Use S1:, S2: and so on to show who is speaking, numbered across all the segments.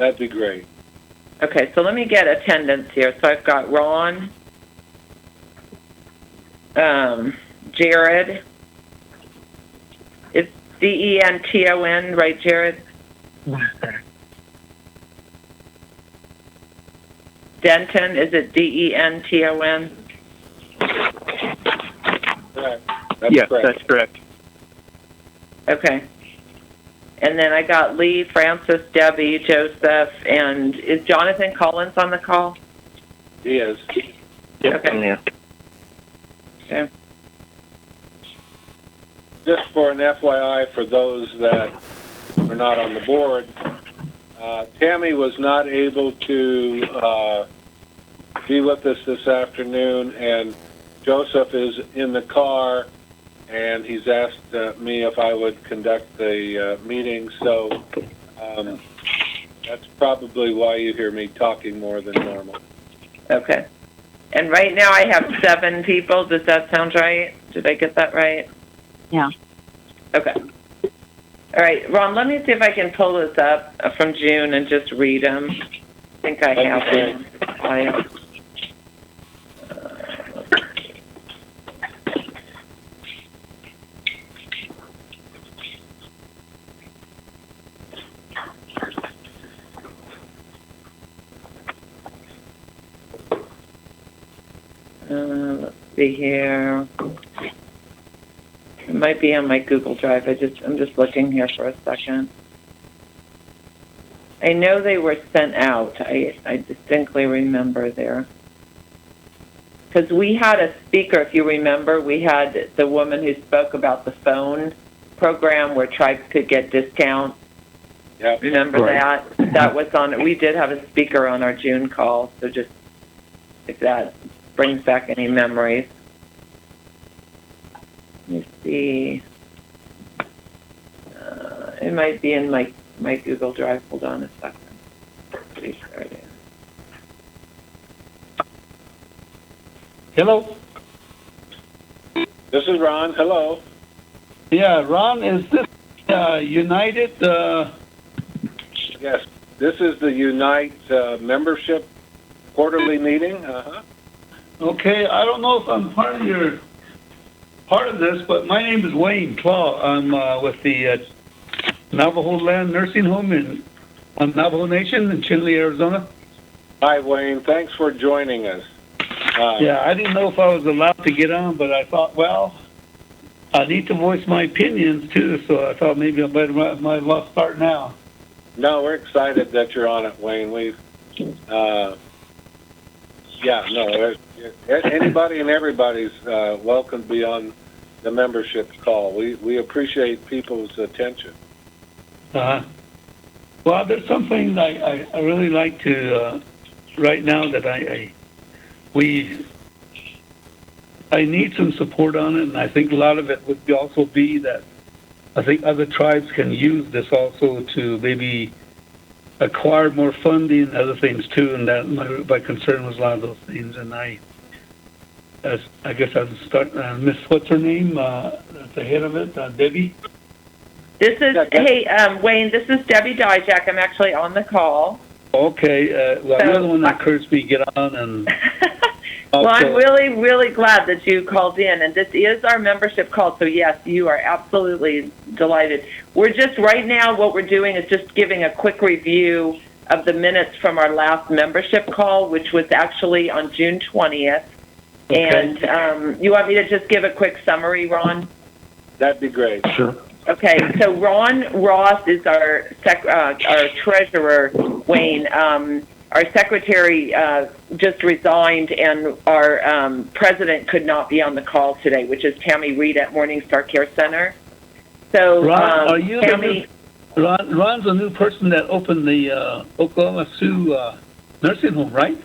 S1: That'd be great.
S2: Okay, so let me get attendance here. So I've got Ron, Jared. It's Denton, right, Jared? Denton, is it Denton?
S1: Correct.
S3: Yes,
S1: correct.
S3: that's correct.
S2: Okay. And then I got Lee, Francis, Debbie, Joseph, and is Jonathan Collins on the call?
S1: He is.
S3: Yep.
S2: Okay.
S3: Yeah.
S2: Okay.
S1: Just for an FYI for those that are not on the board, Tammy was not able to be with us this afternoon, and Joseph is in the car, and he's asked me if I would conduct the meeting, so that's probably why you hear me talking more than normal.
S2: Okay. And right now I have 7 people. Does that sound right? Did I get that right?
S4: Yeah.
S2: Okay. All right, Ron, let me see if I can pull this up from June and just read them. I think I have them. Let's see here. It might be on my Google Drive. I'm just looking here for a second. I know they were sent out. I distinctly remember there. Because we had a speaker, if you remember, we had the woman who spoke about the phone program where tribes could get discounts.
S1: Yep.
S2: Remember
S3: Right.
S2: that? That was on it. We did have a speaker on our June call, so just if that brings back any memories. Let me see. It might be in my Google Drive. Hold on a second. Pretty sure it is.
S5: Hello.
S1: This is Ron. Hello.
S5: Yeah, Ron, is this United?
S1: Yes, this is the U.N.I.T.E membership quarterly meeting.
S5: Okay, I don't know if I'm part of this, but my name is Wayne Claw. I'm with the Navajo Land Nursing Home on Navajo Nation in Chinle, Arizona.
S1: Hi, Wayne. Thanks for joining us.
S5: Yeah, I didn't know if I was allowed to get on, but I thought, well, I need to voice my opinions too, so I thought maybe I might as well start now.
S1: No, we're excited that you're on it, Wayne. Anybody and everybody's welcome to be on the membership call. We appreciate people's attention.
S5: Well, there's something I really like to right now that I need some support on it, and I think a lot of it would also be that I think other tribes can use this also to maybe acquire more funding and other things too, and that my concern was a lot of those things. And I guess I'll start. Miss, what's her name? At the head of it, Debbie.
S2: This is Wayne. This is Debbie Dijak. I'm actually on the call.
S5: Okay, well, you're the one that encouraged me to get on, and
S2: well, I'm really, really glad that you called in, and this is our membership call. So yes, you are absolutely delighted. We're just right now. What we're doing is just giving a quick review of the minutes from our last membership call, which was actually on June 20th. Okay. And you want me to just give a quick summary, Ron?
S1: That'd be great.
S5: Sure.
S2: Okay, so Ron Ross is our treasurer, Wayne. Our secretary just resigned, and our president could not be on the call today, which is Tammy Reed at Morningstar Care Center. So,
S5: Ron, are you
S2: Tammy?
S5: Ron's a new person that opened the Oklahoma Sioux nursing home, right?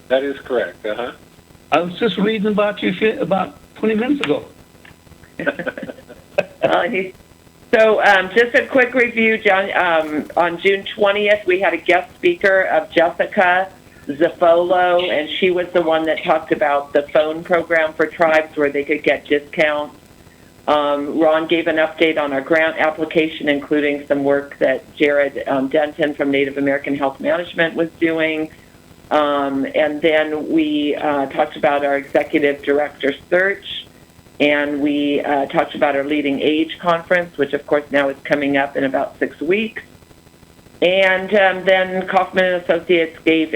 S1: That is correct.
S5: I was just reading about you about 20 minutes ago.
S2: Just a quick review, John. On June 20th, we had a guest speaker of Jessica Zafolo, and she was the one that talked about the phone program for tribes where they could get discounts. Ron gave an update on our grant application, including some work that Jared Denton from Native American Health Management was doing. And then we talked about our executive director search, and we talked about our Leading Age conference, which of course now is coming up in about 6 weeks. And then Kaufman and Associates gave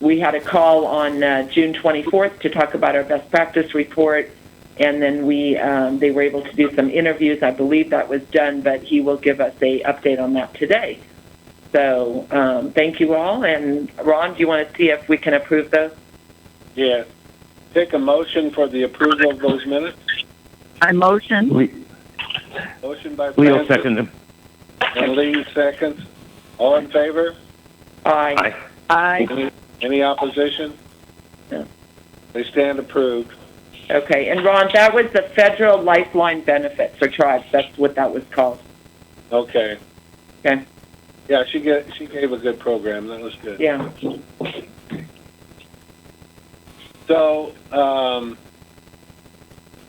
S2: we had a call on June 24th to talk about our best practice report, and then they were able to do some interviews. I believe that was done, but he will give us an update on that today. So thank you all. And Ron, do you want to see if we can approve those?
S1: Yeah. Take a motion for the approval of those minutes.
S3: I motion.
S1: Motion by
S4: Leo
S1: Francis.
S4: second them.
S1: And Lee seconds. All in favor?
S2: Aye.
S3: Aye.
S1: Any opposition?
S2: No.
S1: They stand approved.
S2: Okay. And Ron, that was the federal lifeline benefit for tribes. That's what that was called.
S1: Okay.
S2: Okay.
S1: Yeah, she gave a good program. That was good.
S2: Yeah.
S1: So,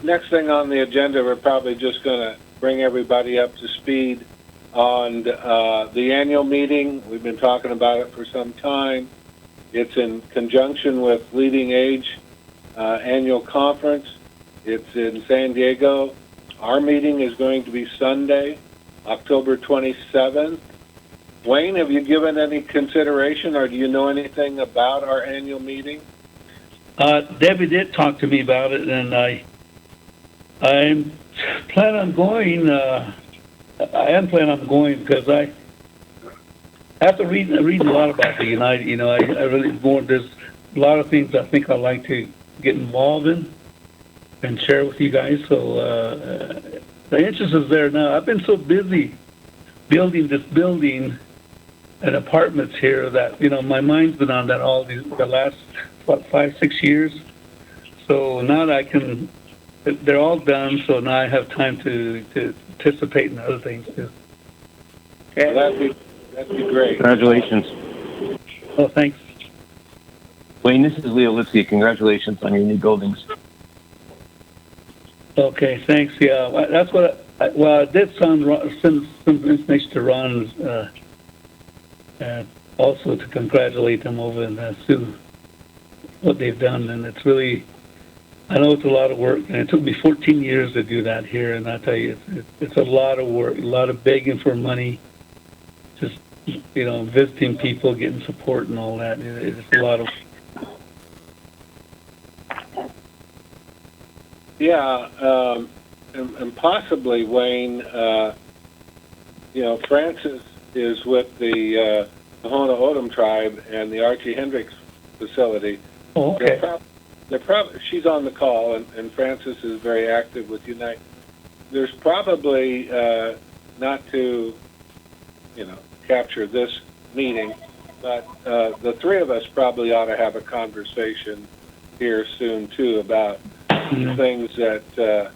S1: next thing on the agenda, we're probably just going to bring everybody up to speed on the annual meeting. We've been talking about it for some time. It's in conjunction with Leading Age annual conference. It's in San Diego. Our meeting is going to be Sunday, October 27th. Wayne, have you given any consideration, or do you know anything about our annual meeting?
S5: Debbie did talk to me about it, and I'm plan on going. I am planning on going because I after reading a lot about the U.N.I.T.E, you know, I really there's a lot of things I think I'd like to get involved in and share with you guys. So the interest is there now. I've been so busy building this building and apartments here that, you know, my mind's been on that all the last, 5-6 years. So now that I can, they're all done, so now I have time to participate in other things too.
S1: Okay. Well, that'd be great.
S4: Congratulations.
S5: Oh, thanks.
S4: Wayne, this is Leo Lipsky. Congratulations on your new buildings.
S5: Okay, thanks. Yeah, that's what I did send some information to Ron, also to congratulate them over and Sue, what they've done. And it's really, I know it's a lot of work, and it took me 14 years to do that here. And I tell you, it's a lot of work, a lot of begging for money, just, you know, visiting people, getting support and all that. It's a lot of.
S1: Yeah, and possibly, Wayne, you know, Francis is with the Tohono O'odham tribe and the Archie Hendricks facility.
S5: Oh, okay.
S1: They're probably, she's on the call, and Francis is very active with U.N.I.T.E. There's probably, not to, you know, capture this meeting, but the three of us probably ought to have a conversation here soon, too, about things that the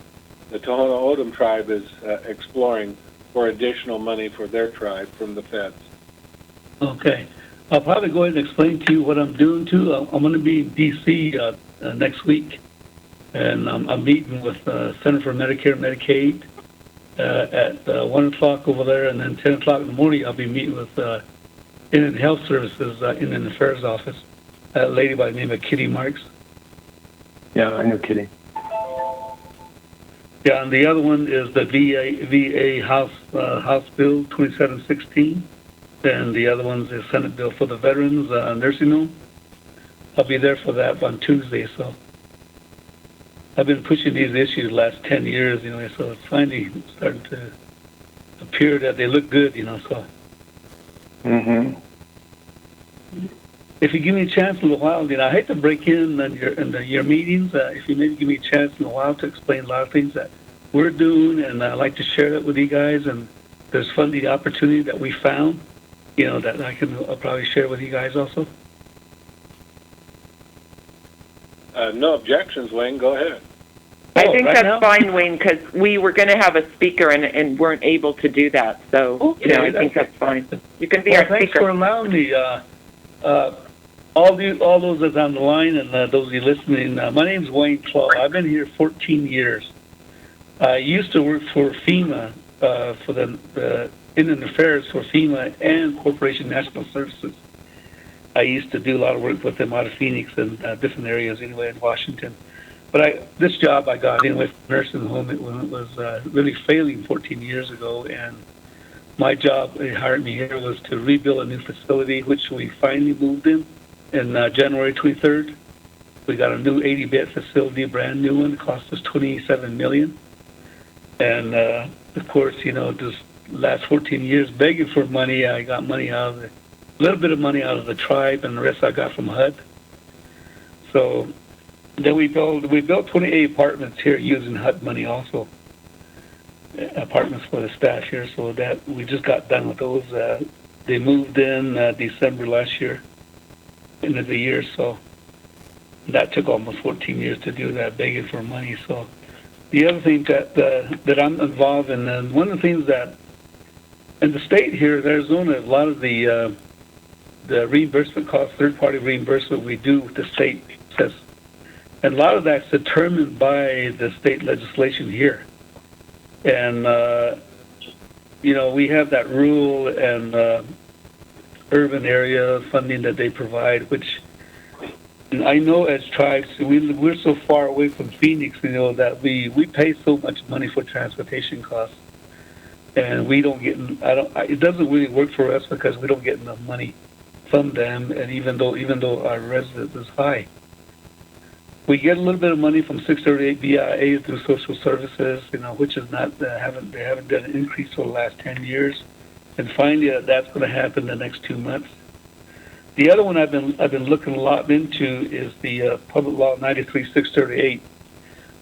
S1: Tohono O'odham tribe is exploring for additional money for their tribe from the feds. Okay.
S5: I'll probably go ahead and explain to you what I'm doing too. I'm going to be in D.C. Next week, and I'm meeting with Center for Medicare and Medicaid at 1 o'clock over there, and then 10 o'clock in the morning I'll be meeting with Indian Health Services Indian Affairs Office, a lady by the name of Kitty Marks.
S4: Yeah, I know Kitty.
S5: Yeah, and the other one is the VA House Bill 2716, and the other one's the Senate bill for the veterans nursing home. I'll be there for that on Tuesday. So I've been pushing these issues the last 10 years, you know. So it's finally starting to appear that they look good, you know. So.
S4: Mm-hmm.
S5: If you give me a chance in a while, you know, I hate to break in your meetings. If you maybe give me a chance in a while to explain a lot of things that we're doing, and I like to share that with you guys. And there's funding opportunity that we found, you know, that I can probably share with you guys also.
S1: No objections, Wayne. Go ahead.
S2: I think
S5: right
S2: that's
S5: now?
S2: fine, Wayne, because we were going to have a speaker and weren't able to do that. So,
S5: Okay,
S2: you know, I think that's fine. You can be our
S5: thanks
S2: speaker.
S5: for allowing me. all those that's on the line and those of you listening, my name's Wayne Claw. I've been here 14 years. I used to work for FEMA, for the Indian Affairs for FEMA and Corporation National Services. I used to do a lot of work with them out of Phoenix and different areas anyway in Washington. But this job I got anyway from nursing home, it was really failing 14 years ago, and my job, they hired me here, was to rebuild a new facility, which we finally moved in January 23rd. We got a new 80-bed facility, brand new one. It cost us $27 million. And, of course, just last 14 years begging for money, I got money out of a little bit of money out of the tribe, and the rest I got from HUD. So then we built 28 apartments here using HUD money also. Apartments for the staff here, so that we just got done with those. They moved in December last year, end of the year, so that took almost 14 years to do that, begging for money. So the other thing that I'm involved in, and one of the things that in the state here in Arizona, a lot of the reimbursement costs, third-party reimbursement we do with the state says, and a lot of that's determined by the state legislation here. And, we have that rural and urban area funding that they provide, which I know as tribes, we're so far away from Phoenix, that we pay so much money for transportation costs. And we don't get, it doesn't really work for us because we don't get enough money from them, and even though our residence is high. We get a little bit of money from 638 BIA through social services, which is not, they haven't done an increase for the last 10 years. And finally, that's going to happen in the next 2 months. The other one I've been looking a lot into is the Public Law 93-638.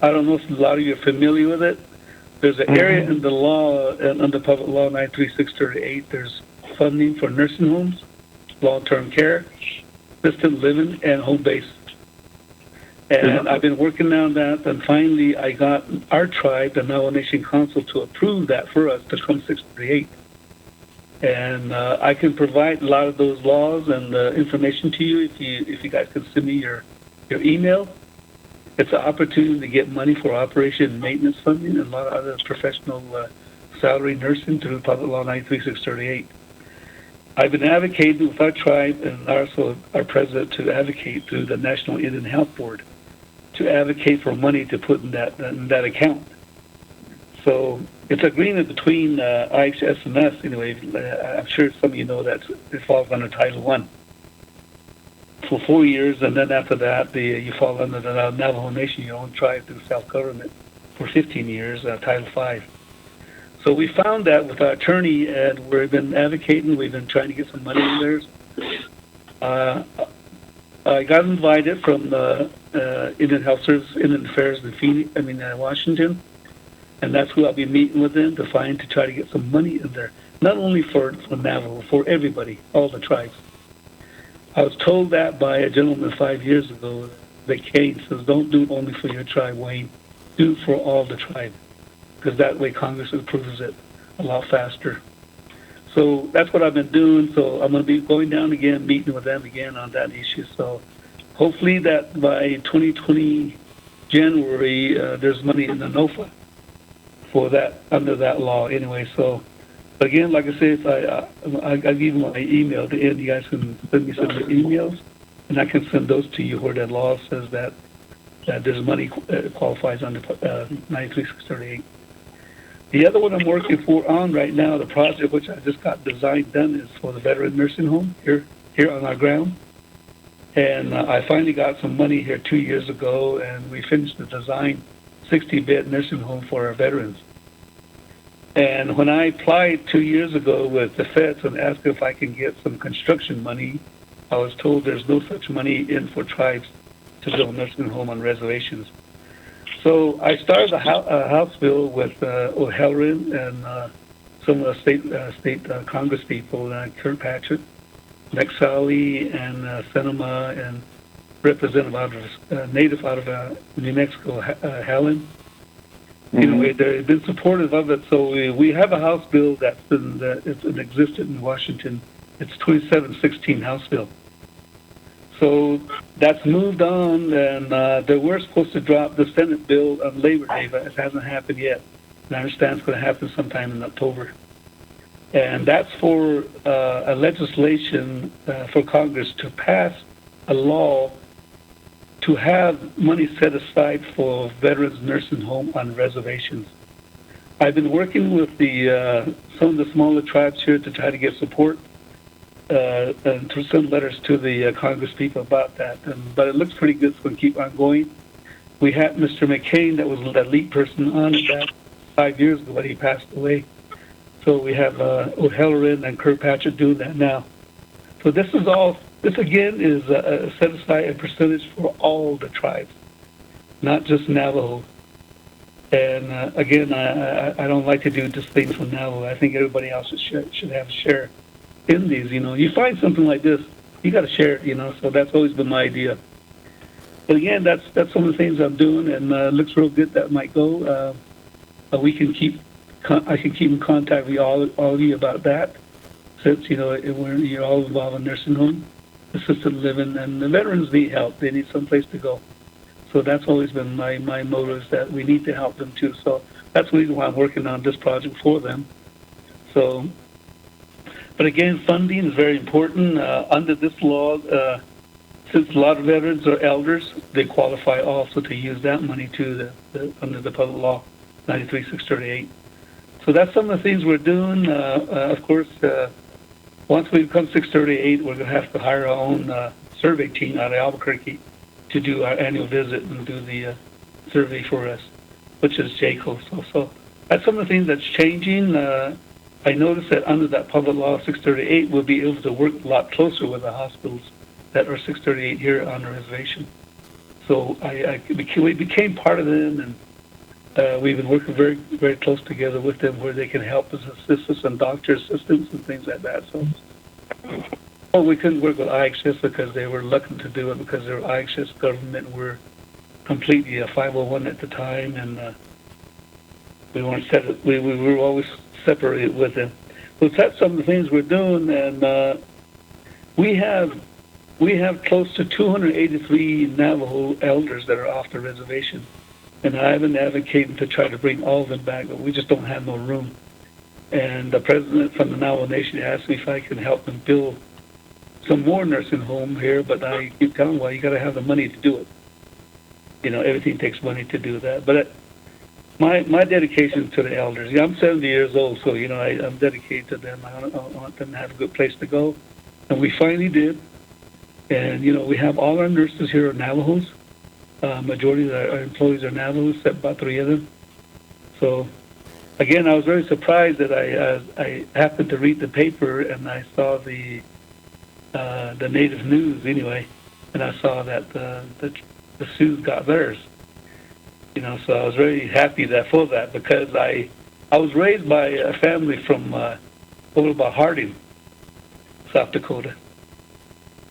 S5: I don't know if a lot of you are familiar with it. There's an area in the law, under Public Law 93-638, there's funding for nursing homes, long-term care, assisted living, and home-based. And I've been working on that, and finally I got our tribe, the Navajo Nation Council, to approve that for us to come 638. And I can provide a lot of those laws and information to you if you guys can send me your email. It's an opportunity to get money for operation and maintenance funding and a lot of other professional salary nursing through Public Law 93-638. I've been advocating with our tribe and also our president to advocate through the National Indian Health Board to advocate for money to put in that account. So it's an agreement between IHS and us. Anyway, I'm sure some of you know that it falls under Title I for 4 years, and then after that, you fall under the Navajo Nation, your own tribe through self-government for 15 years, Title V. So we found that with our attorney, and we've been advocating. We've been trying to get some money in there. I got invited from the Indian Health Service, Indian Affairs in Washington, and that's who I'll be meeting with them to try to get some money in there, not only for Navajo, for everybody, all the tribes. I was told that by a gentleman 5 years ago that came, says, don't do it only for your tribe, Wayne, do it for all the tribe, because that way Congress approves it a lot faster. So that's what I've been doing. So I'm going to be going down again, meeting with them again on that issue. So hopefully that by 2020 January, there's money in the NOFA for that, under that law anyway. So again, like I said, I'll give you my email to end. You guys can send me some emails, and I can send those to you where that law says that there's money qualifies under 93-638. The other one I'm working on right now, the project which I just got designed done, is for the veteran nursing home here on our ground. And I finally got some money here 2 years ago, and we finished the design 60-bed nursing home for our veterans. And when I applied 2 years ago with the feds and asked if I can get some construction money, I was told there's no such money in for tribes to build a nursing home on reservations. So I started a House bill with O'Halloran and some of the state Congress people, Kirkpatrick, McSally, and Sinema, and Representative native out of New Mexico, Hallen. Anyway, they've been supportive of it. So we have a House bill that's existed in Washington. It's 2716 House bill. So that's moved on, and they were supposed to drop the Senate bill on Labor Day, but it hasn't happened yet. And I understand it's going to happen sometime in October. And that's for a legislation for Congress to pass a law to have money set aside for veterans nursing home on reservations. I've been working with some of the smaller tribes here to try to get support and to send letters to the Congress people about that. But it looks pretty good. It's going to keep on going. We had Mr. McCain, that was the lead person on it back 5 years ago, but he passed away. So we have O'Halloran and Kirkpatrick doing that now. So this again is set aside a percentage for all the tribes, not just Navajo. And again, I don't like to do just things for Navajo. I think everybody else should have a share in these. You find something like this, you got to share it. So that's always been my idea. But again, that's some of the things I'm doing, and it looks real good. That might go. I can keep in contact with all of you about that, since you're all involved in nursing home, assisted living, and the veterans need help. They need some place to go. So that's always been my motto, is that we need to help them too. So that's the reason why I'm working on this project for them. So, but again, funding is very important. Under this law, since a lot of veterans are elders, they qualify also to use that money too, under the public law 93-638. So that's some of the things we're doing. Of course, once we become 638, we're going to have to hire our own survey team out of Albuquerque to do our annual visit and do the survey for us, which is JACO. So that's some of the things that's changing. I noticed that under that public law 638, we'll be able to work a lot closer with the hospitals that are 638 here on the reservation. So we became part of them, and we've been working very, very close together with them, where they can help us, assist us, and doctor assistance and things like that. So, we couldn't work with IHS because they were reluctant to do it, because their IHS government were completely a 501 at the time, and we weren't set. We were always separated with them. So that's some of the things we're doing, and we have close to 283 Navajo elders that are off the reservation. And I've been advocating to try to bring all of them back, but we just don't have no room. And the president from the Navajo Nation asked me if I can help them build some more nursing home here, but I keep telling them, well, you got to have the money to do it. Everything takes money to do that. But my dedication to the elders. I'm 70 years old, so I'm dedicated to them. I want them to have a good place to go, and we finally did. And we have all our nurses here are Navajos. Majority of our employees are Navajos, except about 3 of them. So, again, I was very surprised that I happened to read the paper, and I saw the Native News anyway, and I saw that the Sioux got theirs. So I was very happy for that, because I was raised by a family from over by Harding, South Dakota.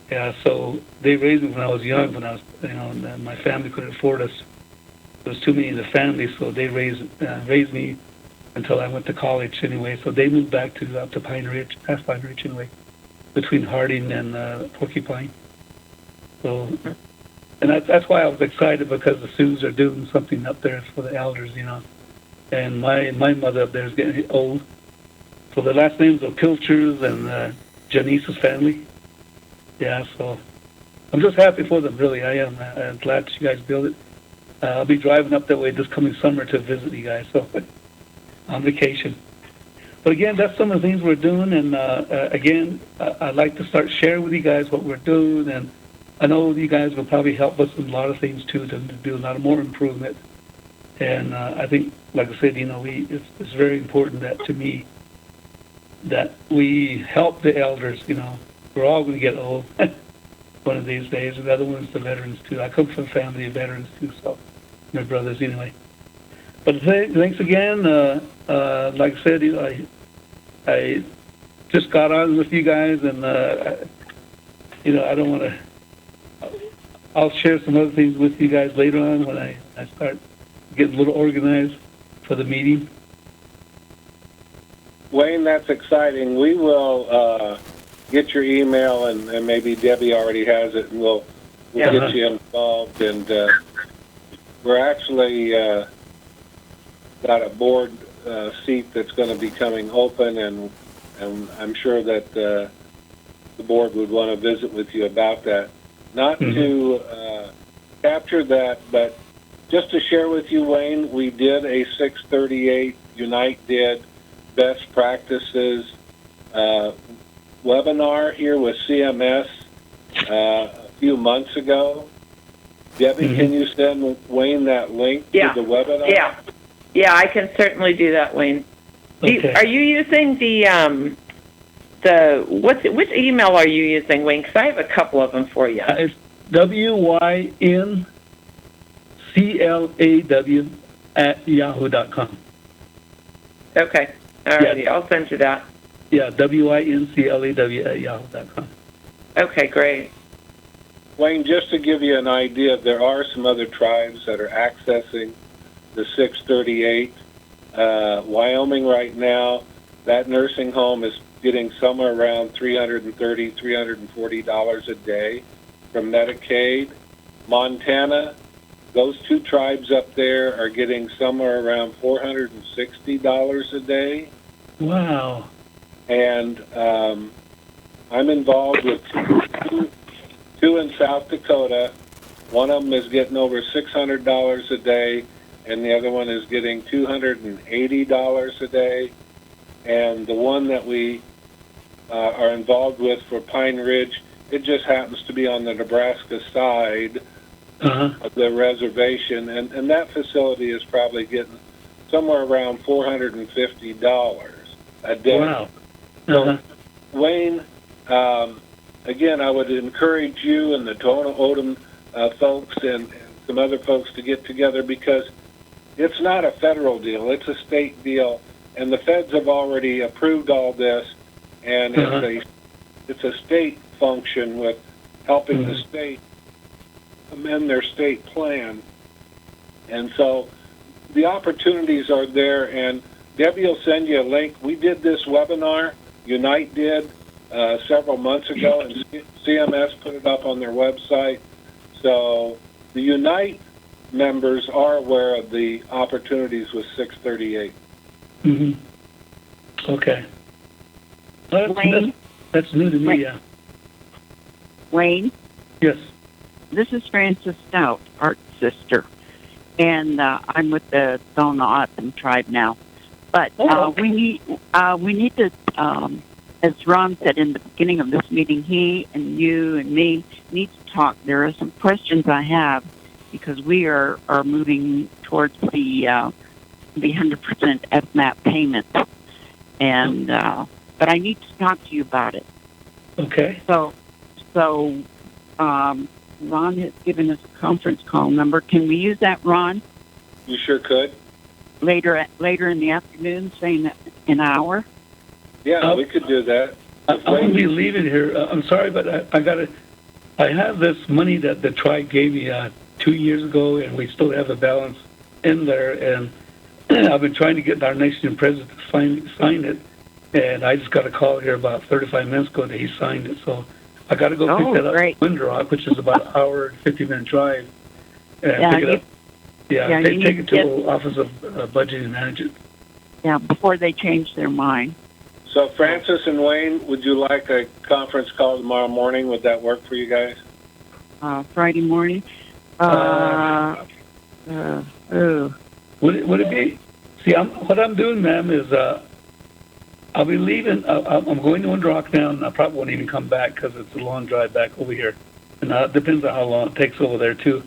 S5: Yeah, so they raised me when I was young. When I was, and my family couldn't afford us. There was too many in the family, so they raised me until I went to college anyway. So they moved back up to Pine Ridge, past Pine Ridge anyway, between Harding and Porcupine. So, and that's why I was excited, because the Sioux are doing something up there for the elders, And my mother up there is getting old, so the last names are Pilchers and Janice's family. Yeah, so I'm just happy for them, really. I am. I'm glad that you guys built it. I'll be driving up that way this coming summer to visit you guys, so on vacation. But again, that's some of the things we're doing, and again, I'd like to start sharing with you guys what we're doing, and I know you guys will probably help us in a lot of things too, to do a lot of more improvement. And I think, like I said, it's very important that to me that we help the elders. We're all going to get old one of these days, and the other one's the veterans too. I come from a family of veterans too, so my brothers anyway. But thanks again. Like I said, I just got on with you guys, and I don't want to. I'll share some other things with you guys later on when I start getting a little organized for the meeting.
S1: Wayne, that's exciting. We will get your email, and maybe Debbie already has it, and we'll
S2: Yeah.
S1: get you involved. And we're actually got a board seat that's going to be coming open, and I'm sure that the board would want to visit with you about that. Not to capture that, but just to share with you, Wayne, we did a 638, U.N.I.T.E did best practices webinar here with CMS a few months ago. Debbie, can you send Wayne that link to the webinar?
S2: Yeah, I can certainly do that, Wayne.
S5: Okay.
S2: Are you using which email are you using, Wayne? Because I have a couple of them for you.
S5: It's WYNCLAW@yahoo.com.
S2: Okay. All righty. I'll send you that.
S5: Yeah, WYNCLAW@yahoo.com.
S2: Okay, great.
S1: Wayne, just to give you an idea, there are some other tribes that are accessing the 638. Wyoming right now, that nursing home is getting somewhere around $330, $340 a day from Medicaid. Montana, those two tribes up there are getting somewhere around $460 a day.
S5: Wow.
S1: And I'm involved with two in South Dakota. One of them is getting over $600 a day, and the other one is getting $280 a day. And the one that we are involved with for Pine Ridge, it just happens to be on the Nebraska side of the reservation, and that facility is probably getting somewhere around $450 a day.
S5: Wow.
S1: So, Wayne, again, I would encourage you and the Tohono O'odham folks and some other folks to get together, because it's not a federal deal, it's a state deal, and the feds have already approved all this, and it's a state function with helping the state amend their state plan. And so the opportunities are there, and Debbie will send you a link. We did this webinar, U.N.I.T.E did, several months ago, and CMS put it up on their website. So the U.N.I.T.E members are aware of the opportunities with 638.
S5: Okay.
S3: Wayne?
S5: That's new to me, yeah.
S3: Wayne,
S5: Yes.
S3: this is Frances Stout, Art's sister, and I'm with the U.N.I.T.E tribe now. But we need to, as Ron said in the beginning of this meeting, he and you and me need to talk. There are some questions I have, because we are moving towards the 100% FMAP payment, and but I need to talk to you about it.
S5: Okay.
S3: So Ron has given us a conference call number. Can we use that, Ron?
S1: You sure could.
S3: Later in the afternoon, saying an hour.
S1: Yeah, we could do that.
S5: I'm going to be leaving here. I'm sorry, but I have this money that the tribe gave me 2 years ago, and we still have the balance in there. And I've been trying to get our nation president to sign it, and I just got a call here about 35 minutes ago that he signed it. So I got to go pick that up in Windrock, which is about an hour and 50-minute drive. And pick it up. Yeah, take it to the Office of Budget and Management.
S3: Yeah, before they change their mind.
S1: So, Francis and Wayne, would you like a conference call tomorrow morning? Would that work for you guys?
S3: Friday morning.
S5: Would it be? See, what I'm doing, ma'am, is I'll be leaving. I'm going to Windrock now, and I probably won't even come back because it's a long drive back over here. And it depends on how long it takes over there, too.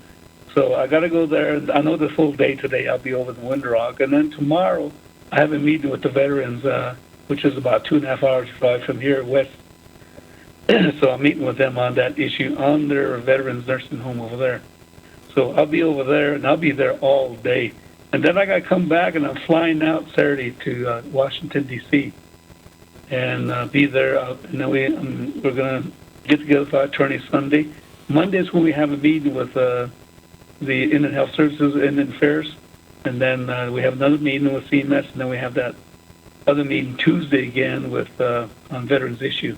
S5: So I got to go there. I know the full day today I'll be over in Windrock. And then tomorrow I have a meeting with the veterans, which is about 2.5 hours drive from here west. So I'm meeting with them on that issue on their veterans nursing home over there. So I'll be over there, and I'll be there all day. And then I got to come back, and I'm flying out Saturday to Washington, D.C., and be there. And then we're going to get together with our attorney Sunday. Monday is when we have a meeting with the Indian Health Services, Indian Affairs, and then we have another meeting with CMS, and then we have that other meeting Tuesday again with on veterans issue.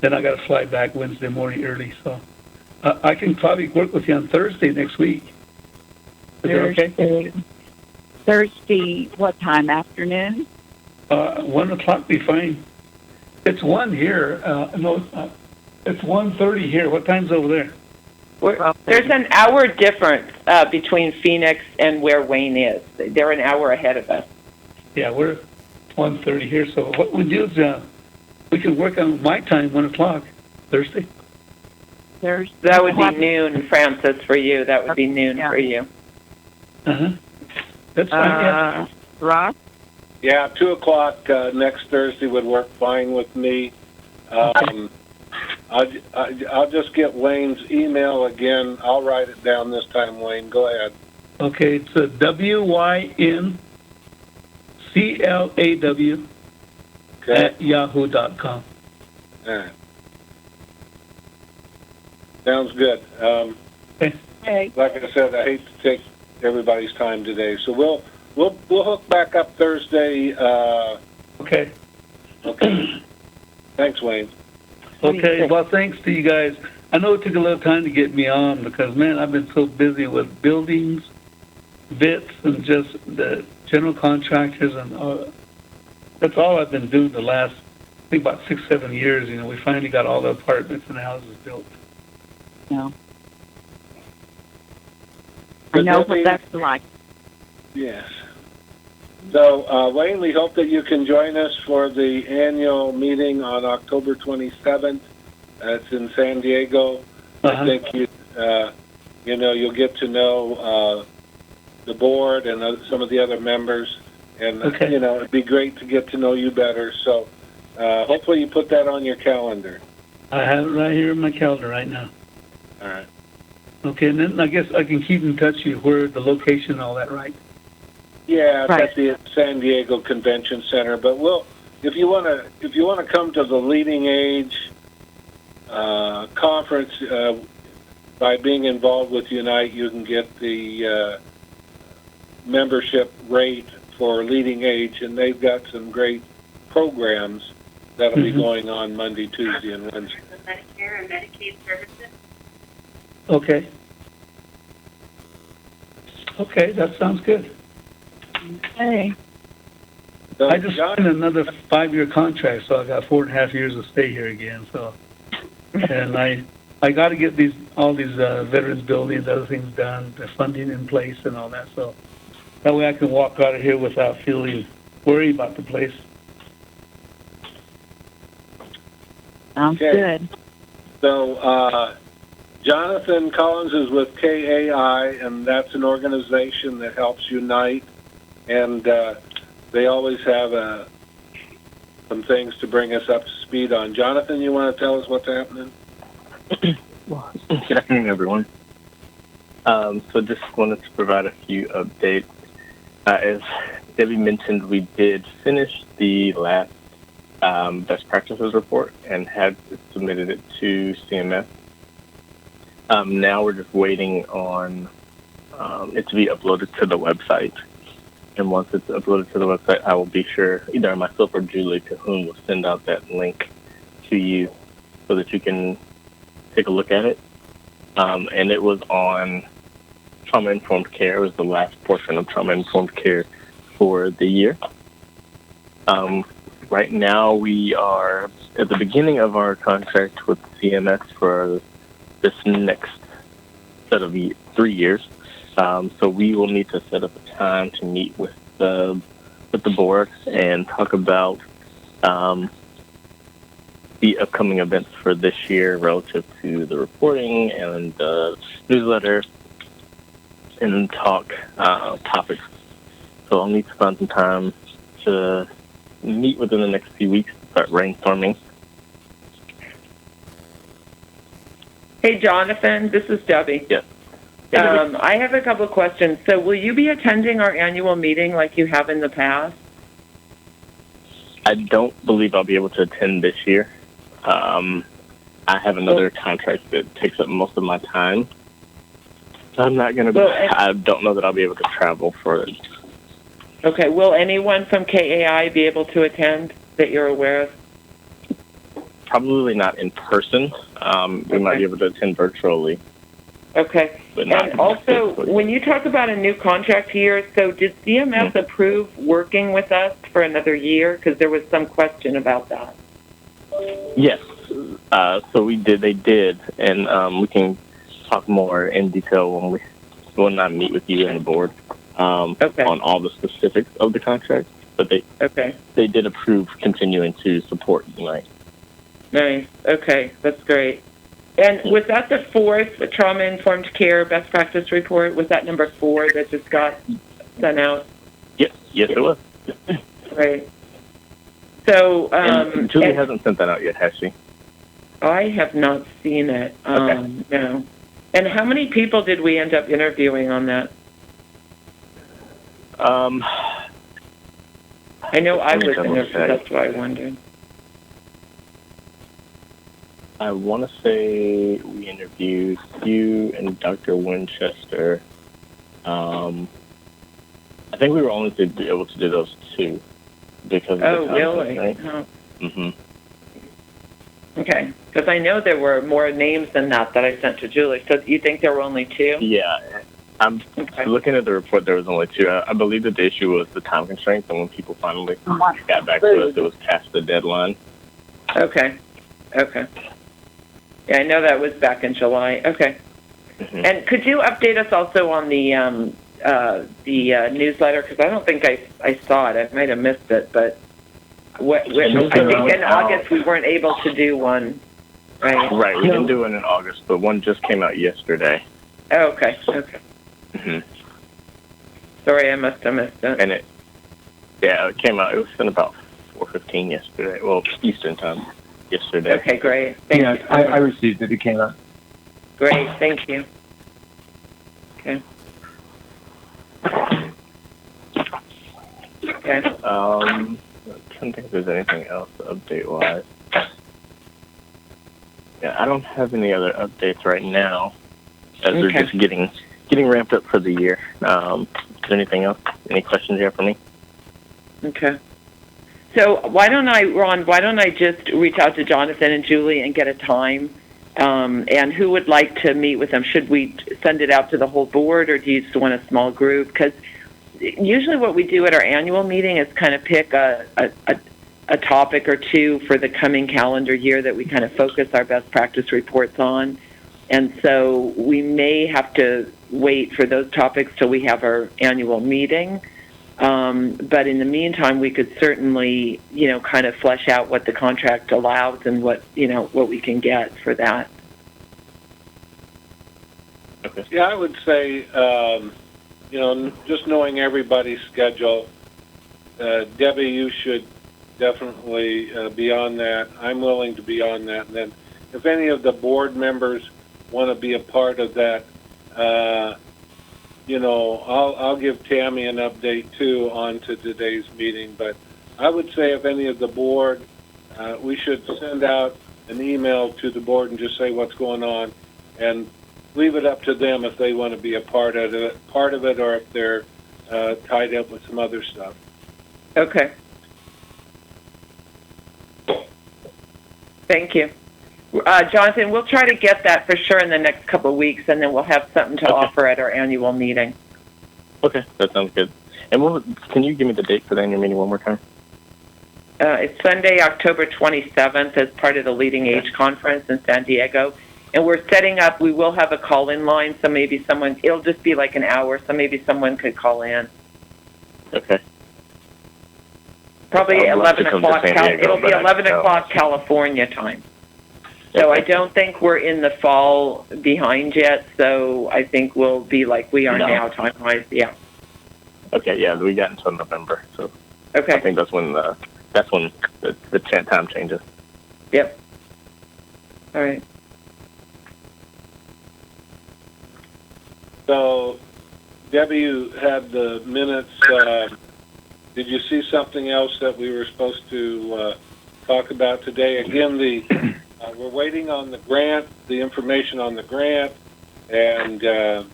S5: then I got to fly back Wednesday morning early. So I can probably work with you on Thursday next week. Is that okay?
S3: Thursday, what time? Afternoon?
S5: 1 o'clock be fine. It's 1 here. It's 1:30 here. What time's over there?
S2: There's an hour difference between Phoenix and where Wayne is. They're an hour ahead of us.
S5: Yeah, we're 1:30 here. So what we do is we can work on my time, 1 o'clock, Thursday.
S2: That would be noon, Francis, for you. That would be noon for you.
S5: Uh-huh. That's fine,
S3: Ross?
S1: Yeah, 2 o'clock next Thursday would work fine with me. I'll just get Wayne's email again. I'll write it down this time, Wayne. Go ahead.
S5: Okay, it's WYNCLAW at yahoo.com.
S1: All right. Sounds good.
S3: Okay.
S1: Like I said, I hate to take everybody's time today, so we'll hook back up Thursday.
S5: Okay.
S1: Okay. Thanks, Wayne.
S5: Okay, well, thanks to you guys. I know it took a little time to get me on because, man, I've been so busy with buildings, bits, and just the general contractors, and that's all I've been doing the last, I think, about 6-7 years. You know, we finally got all the apartments and the houses built.
S3: No. I know what that's like.
S1: Yes. So, Wayne, we hope that you can join us for the annual meeting on October 27th. It's in San Diego. I think you'll get to know the board and some of the other members, and it'd be great to get to know you better. So, hopefully, you put that on your calendar.
S5: I have it right here in my calendar right now.
S1: All right.
S5: Okay, and then I guess I can keep in touch with you where the location and all that, right?
S1: Yeah, it's at the San Diego Convention Center. But if you want to come to the Leading Age conference, by being involved with U.N.I.T E, you can get the membership rate for Leading Age, and they've got some great programs that'll be going on Monday, Tuesday, and Wednesday.
S2: Medicare and Medicaid services.
S5: Okay. Okay, that sounds good.
S3: Okay.
S1: So,
S5: I just signed another 5-year contract, so I got 4.5 years to stay here again. So, and I got to get all these veterans buildings, other things done, the funding in place, and all that. So that way I can walk out of here without feeling worried about the place.
S3: Sounds good.
S1: So, Jonathan Collins is with KAI, and that's an organization that helps U.N.I.T E, and they always have some things to bring us up to speed on. Jonathan, you want to tell us what's happening?
S4: Good afternoon, everyone. So just wanted to provide a few updates. As Debbie mentioned, we did finish the last best practices report and had submitted it to CMS. Now we're just waiting on it to be uploaded to the website. And once it's uploaded to the website, I will be sure, either myself or Julie, to whom will send out that link to you so that you can take a look at it. And it was on trauma-informed care. It was the last portion of trauma-informed care for the year. Right now, we are at the beginning of our contract with CMS for this next set of 3 years. So we will need to set up a time to meet with the board and talk about the upcoming events for this year relative to the reporting and the newsletter and talk topics. So I'll need to find some time to meet within the next few weeks to start brainstorming.
S2: Hey, Jonathan, this is Debbie.
S4: Yes.
S2: I have a couple of questions. So will you be attending our annual meeting like you have in the past?
S4: I don't believe I'll be able to attend this year. I have another contract that takes up most of my time. I'm not going to I don't know that I'll be able to travel for it.
S2: Okay. Will anyone from KAI be able to attend that you're aware of?
S4: probably not in person. We might be able to attend virtually.
S2: Okay. And also, when you talk about a new contract year, so did CMS approve working with us for another year? Because there was some question about that.
S4: Yes. So we did. They did, and we can talk more in detail when I meet with you and the board on all the specifics of the contract. But they did approve continuing to support U.N.I.T.E.
S2: Nice. Okay, that's great. And was that the fourth trauma-informed care best practice report? Was that number 4 that just got sent out?
S4: Yes, it was.
S2: Right. So
S4: Julie hasn't sent that out yet, has she?
S2: I have not seen it. No. And how many people did we end up interviewing on that? I know I was interviewed. That's why I wondered.
S4: I want to say we interviewed you and Dr. Winchester. I think we were only able to do those 2 because of the conference,
S2: really?
S4: Right?
S2: Oh.
S4: Mm-hmm.
S2: Okay, because I know there were more names than that I sent to Julie. So you think there were only 2?
S4: Yeah. I'm looking at the report. There was only 2. I believe that the issue was the time constraints, and when people finally got back to us, it was past the deadline.
S2: Okay. Yeah, I know that was back in July. Okay. Mm-hmm. And could you update us also on the newsletter? Because I don't think I saw it. I might have missed it, but I think in August we weren't able to do one, right?
S4: Right, we didn't do one in August, but one just came out yesterday.
S2: Oh, okay.
S4: Mm-hmm.
S2: Sorry, I must have missed it.
S4: And it came out. It was in about 4:15 yesterday. Well, Eastern time yesterday.
S2: Okay, great. Thank you.
S6: I received it. It came out.
S2: Great, thank you. Okay.
S4: I'm trying to think if there's anything else update-wise. Yeah, I don't have any other updates right now, as we're just getting ramped up for the year. Is there anything else? Any questions here for me?
S2: Okay. So why don't I just reach out to Jonathan and Julie and get a time? And who would like to meet with them? Should we send it out to the whole board, or do you just want a small group? Because usually what we do at our annual meeting is kind of pick a topic or 2 for the coming calendar year that we kind of focus our best practice reports on. And so we may have to wait for those topics till we have our annual meeting. But in the meantime, we could certainly, kind of flesh out what the contract allows and what we can get for that.
S4: Okay.
S1: Yeah, I would say, just knowing everybody's schedule, Debbie, you should definitely be on that. I'm willing to be on that. And then if any of the board members want to be a part of that, I'll give Tammy an update too on to today's meeting. But I would say if any of the board, we should send out an email to the board and just say what's going on, and leave it up to them if they want to be a part of it, or if they're tied up with some other stuff.
S2: Okay. Thank you. Jonathan, we'll try to get that for sure in the next couple of weeks, and then we'll have something to offer at our annual meeting.
S4: Okay, that sounds good. And can you give me the date for the annual meeting one more time?
S2: It's Sunday, October 27th, as part of the Leading Age Conference in San Diego. And we're setting up, we will have a call-in line, so maybe it'll just be like an hour, so maybe someone could call in.
S4: Okay.
S2: Probably 11 o'clock. It'll be 11 o'clock California time. So I don't think we're in the fall behind yet, so I think we'll be like we are now time-wise, yeah.
S4: Okay, yeah, we got until November, so I think that's when the time changes.
S2: Yep. All right.
S1: So, Debbie, you had the minutes. Did you see something else that we were supposed to talk about today? Again, we're waiting on the grant, the information on the grant, and the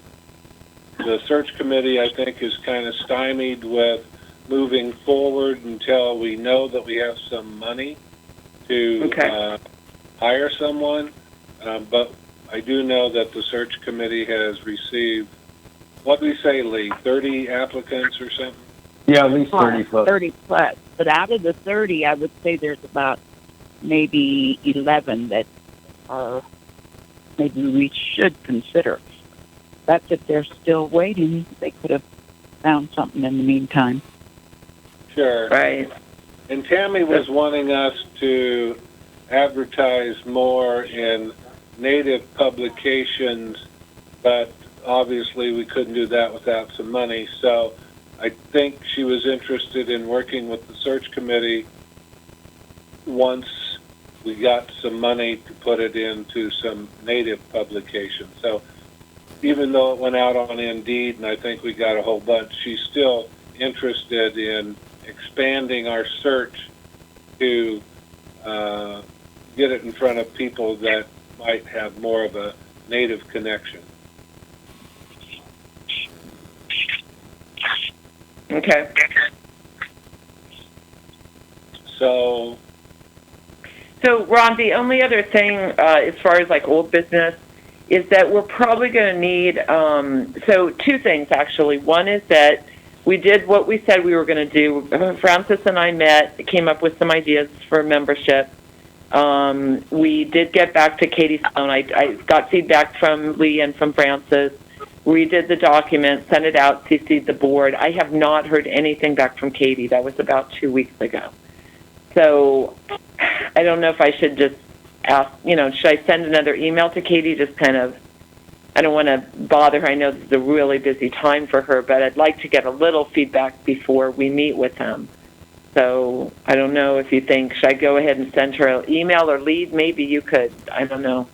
S1: search committee, I think, is kind of stymied with moving forward until we know that we have some money to hire someone, but I do know that the search committee has received, what do we say, Lee, 30 applicants or something?
S6: Yeah, at least 30 plus.
S3: 30 plus. But out of the 30, I would say there's about maybe 11 that are maybe we should consider. That's if they're still waiting. They could have found something in the meantime.
S1: Sure.
S2: Right.
S1: And Tammy was wanting us to advertise more in native publications, but obviously we couldn't do that without some money. So I think she was interested in working with the search committee once we got some money to put it into some native publications. So even though it went out on Indeed, and I think we got a whole bunch, she's still interested in expanding our search to get it in front of people that might have more of a native connection.
S2: Okay.
S1: So,
S2: Ron, the only other thing as far as like old business is that we're probably going to need, so two things actually. One is that we did what we said we were going to do. Francis and I met, came up with some ideas for membership. We did get back to Katie Sloan. I got feedback from Lee and from Francis. Redid the document, sent it out, CC'd the board. I have not heard anything back from Katie. That was about 2 weeks ago. So I don't know if I should just ask, should I send another email to Katie? Just kind of, I don't want to bother her. I know this is a really busy time for her, but I'd like to get a little feedback before we meet with them. So I don't know if you think, should I go ahead and send her an email or lead? Maybe you could. I don't know.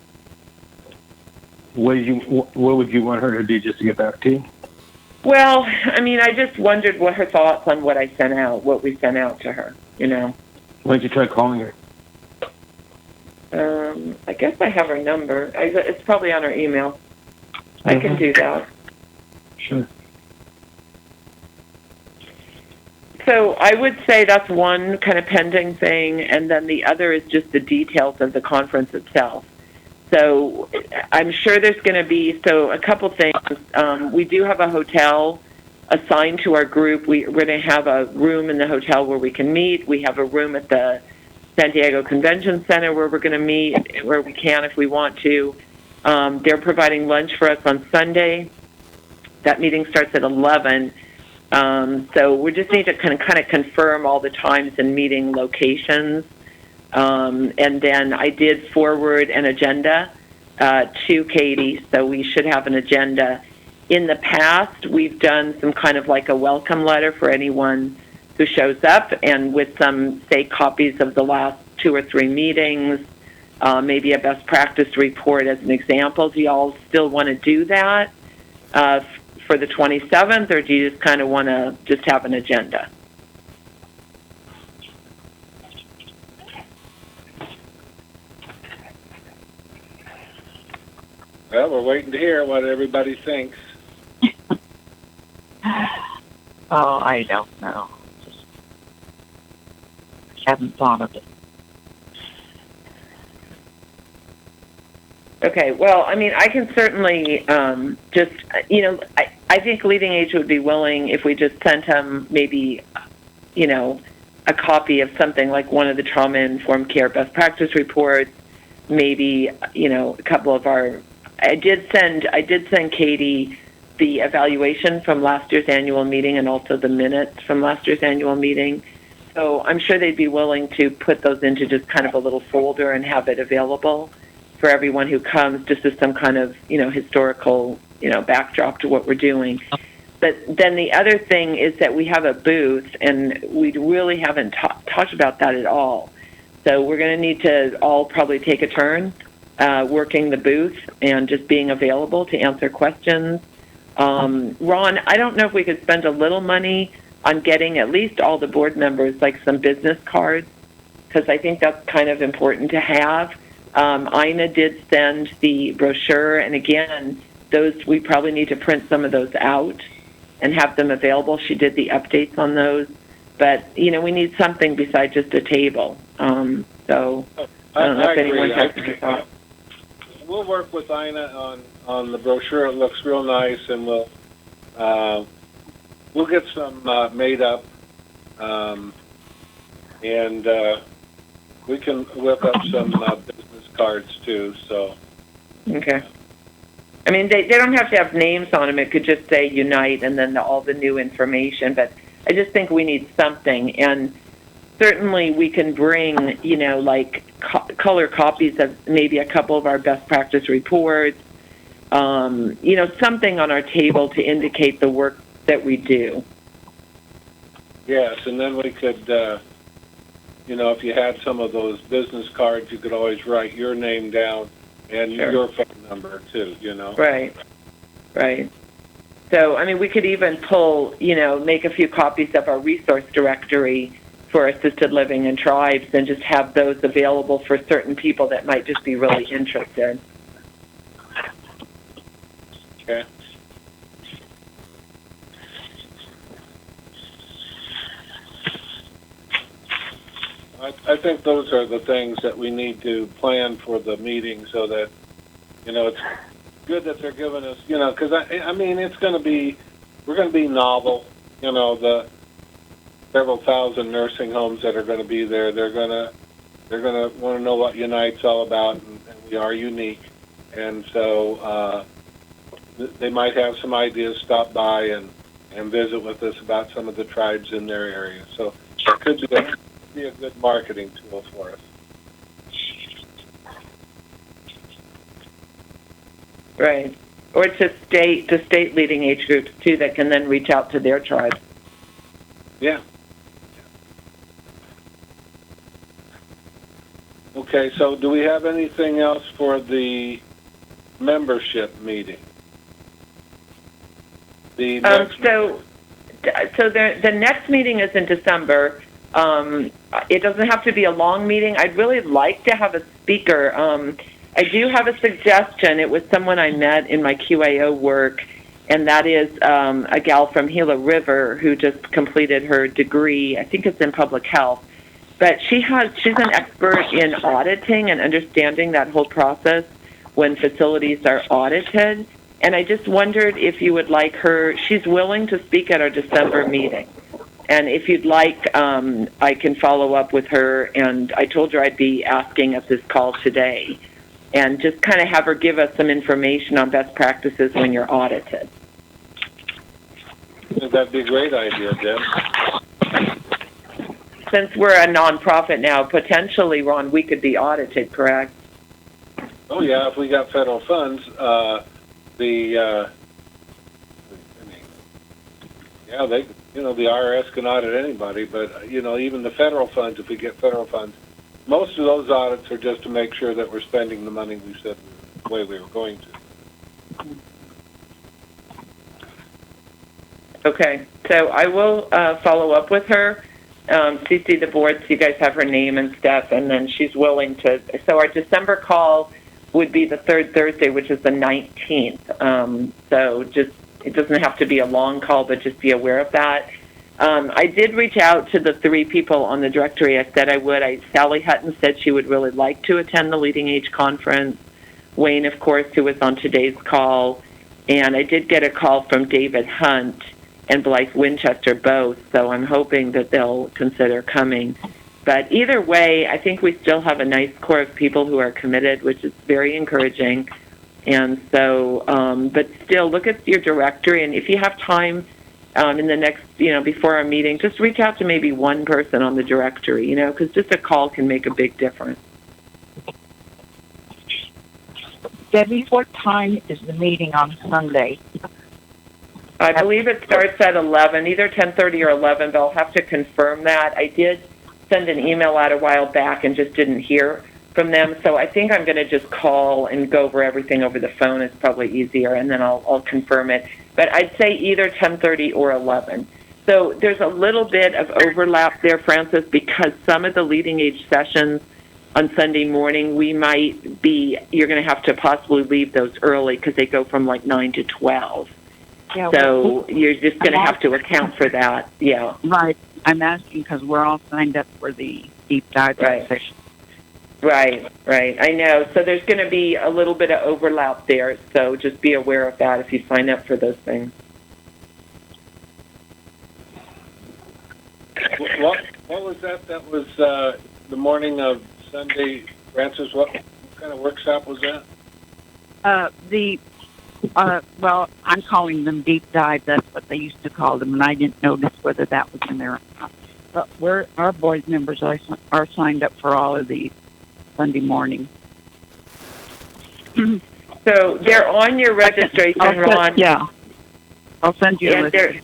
S6: What would you want her to do just to get back to you?
S2: Well, I mean, I just wondered what her thoughts on what I sent out, what we sent out to her,
S6: Why don't you try calling her?
S2: I guess I have her number. It's probably on her email. I can do that.
S6: Sure.
S2: So I would say that's one kind of pending thing, and then the other is just the details of the conference itself. So I'm sure there's going to be, a couple things. We do have a hotel assigned to our group. We're going to have a room in the hotel where we can meet. We have a room at the San Diego Convention Center where we're going to meet, where we can if we want to. They're providing lunch for us on Sunday. That meeting starts at 11. So we just need to kind of confirm all the times and meeting locations. And then I did forward an agenda to Katie, so we should have an agenda. In the past, we've done some kind of like a welcome letter for anyone who shows up, and with some, say, copies of the last 2 or 3 meetings, maybe a best practice report as an example. Do y'all still want to do that for the 27th, or do you just kind of want to just have an agenda?
S1: well, we're waiting to hear what everybody thinks.
S3: Oh, I don't know. Just haven't thought of it.
S2: Okay, well, I mean, I can certainly just, I think Leading Age would be willing if we just sent him maybe, a copy of something like one of the trauma-informed care best practice reports, maybe, a couple of our, I did send Katie the evaluation from last year's annual meeting and also the minutes from last year's annual meeting. So I'm sure they'd be willing to put those into just kind of a little folder and have it available for everyone who comes, just as some kind of, historical, backdrop to what we're doing. But then the other thing is that we have a booth, and we really haven't talked about that at all. So we're going to need to all probably take a turn working the booth and just being available to answer questions. Ron, I don't know if we could spend a little money on getting at least all the board members like some business cards, because I think that's kind of important to have. Ina did send the brochure, and again, those we probably need to print some of those out and have them available. She did the updates on those, but we need something besides just a table. So I don't know if
S1: agree.
S2: anyone has any thoughts.
S1: We'll work with Ina on the brochure. It looks real nice, and we'll get some made up, and we can whip up some business cards too. So.
S2: Okay. I mean, they don't have to have names on them. It could just say U.N.I.T.E and then all the new information. But I just think we need something. And certainly we can bring, like color copies of maybe a couple of our best practice reports, something on our table to indicate the work that we do.
S1: Yes, and then we could, if you had some of those business cards, you could always write your name down and
S2: Sure.
S1: your phone number too,
S2: Right. So, I mean, we could even pull, make a few copies of our resource directory for assisted living and tribes and just have those available for certain people that might just be really interested.
S1: Okay. I think those are the things that we need to plan for the meeting so that, it's good that they're giving us, because I mean, we're going to be novel, the several thousand nursing homes that are going to be there. They're going to want to know what U.N.I.T.E's all about, and we are unique. And so they might have some ideas, stop by and visit with us about some of the tribes in their area. So it could be a good marketing tool for us.
S2: Right. Or to state leading age groups too that can then reach out to their tribes.
S1: Yeah. Okay, so do we have anything else for the membership meeting? The next
S2: so the next meeting is in December. It doesn't have to be a long meeting. I'd really like to have a speaker. I do have a suggestion. It was someone I met in my QAO work, and that is a gal from Gila River who just completed her degree. I think it's in public health. But she's an expert in auditing and understanding that whole process when facilities are audited. And I just wondered if you would like her. She's willing to speak at our December meeting. And if you'd like, I can follow up with her. And I told her I'd be asking at this call today. And just kind of have her give us some information on best practices when you're audited.
S1: That'd be a great idea, Deb.
S2: Since we're a nonprofit now, potentially, Ron, we could be audited, correct?
S1: Oh yeah, if we got federal funds, the IRS can audit anybody, but even the federal funds, if we get federal funds, most of those audits are just to make sure that we're spending the money we said the way we were going to.
S2: Okay, so I will follow up with her, CC the board so you guys have her name and stuff, and then she's willing to. So our December call would be the third Thursday, which is the 19th. So just it doesn't have to be a long call, but just be aware of that. I did reach out to the 3 people on the directory. I said I would. Sally Hutton said she would really like to attend the Leading Age Conference. Wayne, of course, who was on today's call. And I did get a call from David Hunt and Blythe Winchester both, so I'm hoping that they'll consider coming. But either way, I think we still have a nice core of people who are committed, which is very encouraging. And so, but still, look at your directory, and if you have time in the next, before our meeting, just reach out to maybe one person on the directory, because just a call can make a big difference.
S3: Debbie, what time is the meeting on Sunday?
S2: I believe it starts at 11, either 10:30 or 11, but I'll have to confirm that. I did send an email out a while back and just didn't hear from them, so I think I'm going to just call and go over everything over the phone. It's probably easier, and then I'll confirm it. But I'd say either 10:30 or 11. So there's a little bit of overlap there, Francis, because some of the leading age sessions on Sunday morning, you're going to have to possibly leave those early because they go from like 9 to 12. Yeah, so you're just going to have to account for that. Yeah.
S3: Right. I'm asking because we're all signed up for the deep dive session.
S2: Right, right. I know. So there's going to be a little bit of overlap there. So just be aware of that if you sign up for those things.
S1: What was that? That was the morning of Sunday, Francis. What kind of workshop was that?
S3: Well, I'm calling them deep dive. That's what they used to call them, and I didn't notice whether that was in there or not. But our board members are signed up for all of these Sunday morning.
S2: So they're on your registration, Ron.
S3: Yeah. I'll send you a list.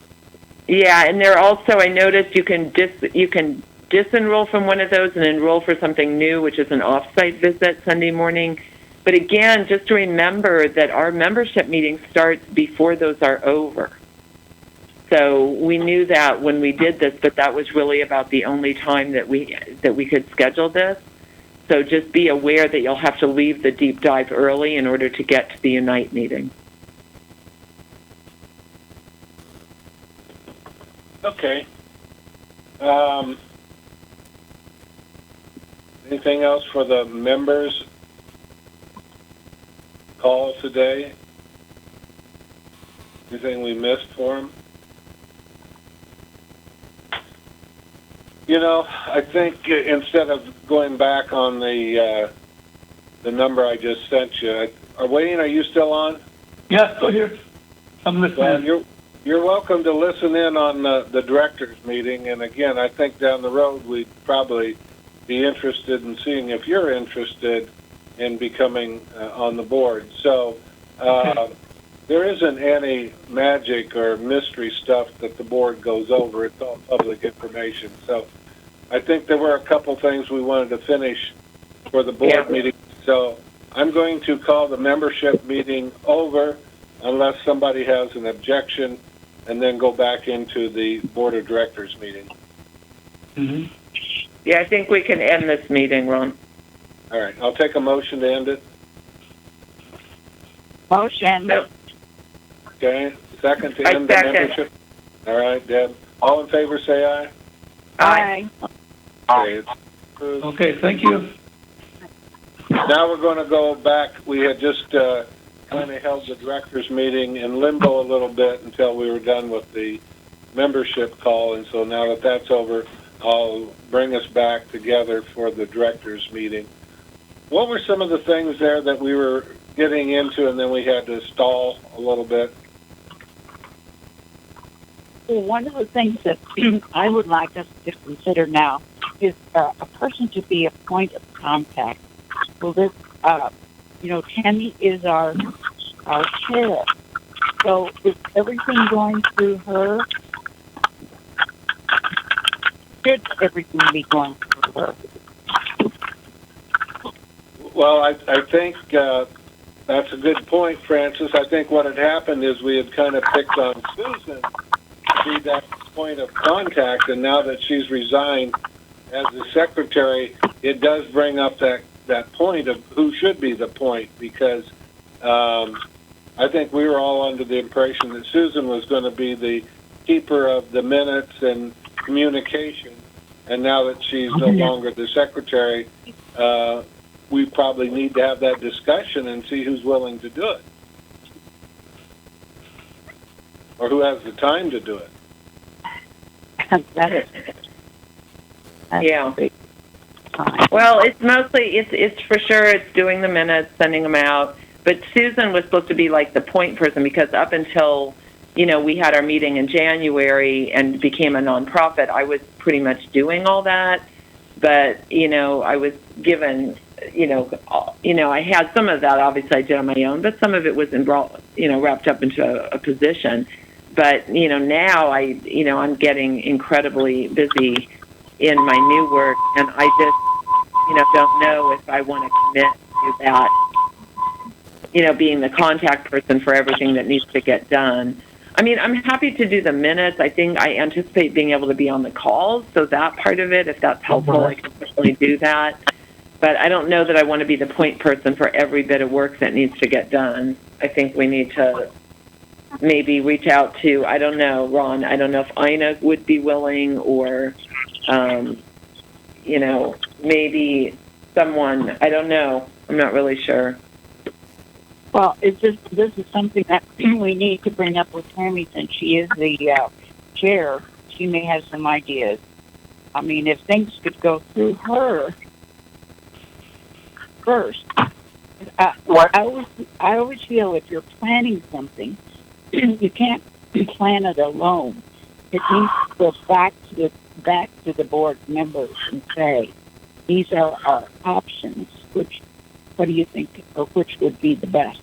S2: Yeah, and they're also, I noticed you can disenroll from one of those and enroll for something new, which is an off-site visit Sunday morning. But again, just to remember that our membership meeting starts before those are over. So we knew that when we did this, but that was really about the only time that we could schedule this. So just be aware that you'll have to leave the deep dive early in order to get to the U.N.I.T.E meeting.
S1: Okay. Anything else for the members' call today? Anything we missed for them? You know, I think instead of going back on the number I just sent you, Wayne, are you still on?
S5: Yeah, still here. I'm listening.
S1: Well, you're welcome to listen in on the directors meeting. And again, I think down the road we'd probably be interested in seeing if you're interested in becoming on the board. So there isn't any magic or mystery stuff that the board goes over. It's all public information. So I think there were a couple things we wanted to finish for the board meeting. So I'm going to call the membership meeting over unless somebody has an objection, and then go back into the board of directors meeting.
S5: Mm-hmm.
S2: Yeah, I think we can end this meeting, Ron.
S1: All right, I'll take a motion to end it.
S3: Motion.
S2: No.
S1: Okay, second to end the membership. All right, Deb. All in favor, say aye.
S3: Aye.
S1: Okay, it's approved.
S5: Okay, thank you.
S1: Now we're going to go back. We had just kind of held the directors meeting in limbo a little bit until we were done with the membership call, and so now that that's over, I'll bring us back together for the directors meeting. What were some of the things there that we were getting into and then we had to stall a little bit?
S3: Well, one of the things that I would like us to consider now is a person to be a point of contact. Well, this, Tammy is our chair. So is everything going through her? Should everything be going through her?
S1: Well, I think that's a good point, Francis. I think what had happened is we had kind of picked on Susan to be that point of contact, and now that she's resigned as the secretary, it does bring up that point of who should be the point, because I think we were all under the impression that Susan was going to be the keeper of the minutes and communication, and now that she's no longer the secretary, we probably need to have that discussion and see who's willing to do it, or who has the time to do it.
S2: Yeah. Well, it's mostly, it's for sure, it's doing the minutes, sending them out. But Susan was supposed to be like the point person, because up until, we had our meeting in January and became a nonprofit, I was pretty much doing all that. But, I was given, I had some of that, obviously I did on my own, but some of it was wrapped up into a position. But, now I'm getting incredibly busy in my new work, and I just, don't know if I want to commit to that, being the contact person for everything that needs to get done. I mean, I'm happy to do the minutes. I think I anticipate being able to be on the calls, so that part of it, if that's helpful, I can certainly do that. But I don't know that I want to be the point person for every bit of work that needs to get done. I think we need to maybe reach out to, I don't know, Ron, I don't know if Ina would be willing, or, maybe someone. I don't know. I'm not really sure.
S3: Well, this is something that we need to bring up with Tammy since she is the chair. She may have some ideas. I mean, if things could go through her first, I always feel if you're planning something, you can't plan it alone. It needs to go back to the board members and say, these are our options. What do you think, or which would be the best?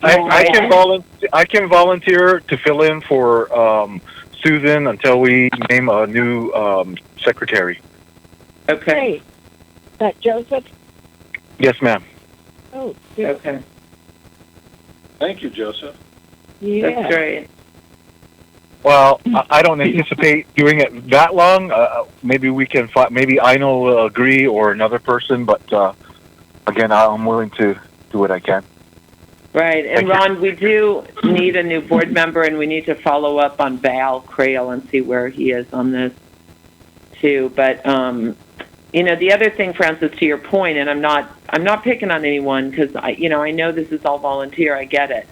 S7: I can volunteer to fill in for Susan until we name a new secretary.
S2: Okay.
S3: Hey, is that Joseph?
S7: Yes, ma'am.
S3: Oh, good.
S2: Okay.
S1: Thank you, Joseph.
S3: Yeah.
S2: That's great.
S7: Well, I don't anticipate doing it that long. Maybe we can. Maybe Ino will agree, or another person. But again, I'm willing to do what I can.
S2: Right. And Ron, we do need a new board member, and we need to follow up on Val Crail and see where he is on this too. But the other thing, Francis, to your point, and I'm not picking on anyone because I know this is all volunteer. I get it.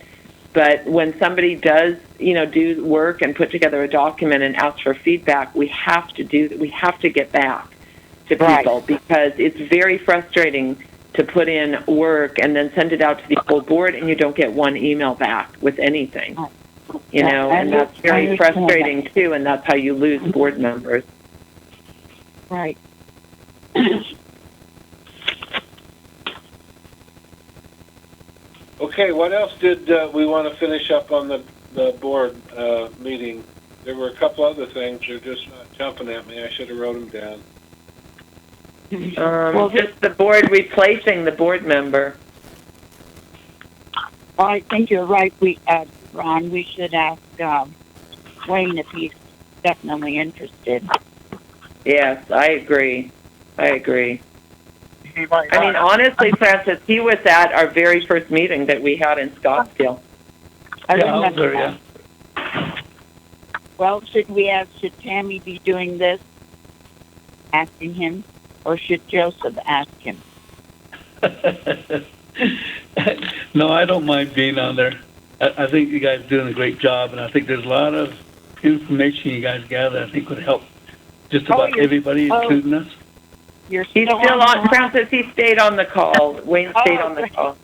S2: But when somebody does, do work and put together a document and ask for feedback, we have to get back to people because it's very frustrating to put in work and then send it out to the whole board and you don't get one email back with anything. And that's very frustrating too, and that's how you lose board members.
S3: Right.
S1: Okay, what else did we want to finish up on the board meeting? There were a couple other things. They're just not jumping at me. I should have wrote them down.
S2: Just the board replacing the board member.
S3: Well, I think you're right. Ron, we should ask Wayne if he's definitely interested.
S2: Yes, I agree. I mean, honestly, Francis, he was at our very first meeting that we had in Scottsdale.
S3: I remember that. Well, should Tammy be doing this, asking him, or should Joseph ask him?
S5: No, I don't mind being on there. I think you guys are doing a great job, and I think there's a lot of information you guys gather I think would help just about everybody, including us.
S3: He's
S2: still on, Francis. He stayed on the call. Wayne stayed on the call.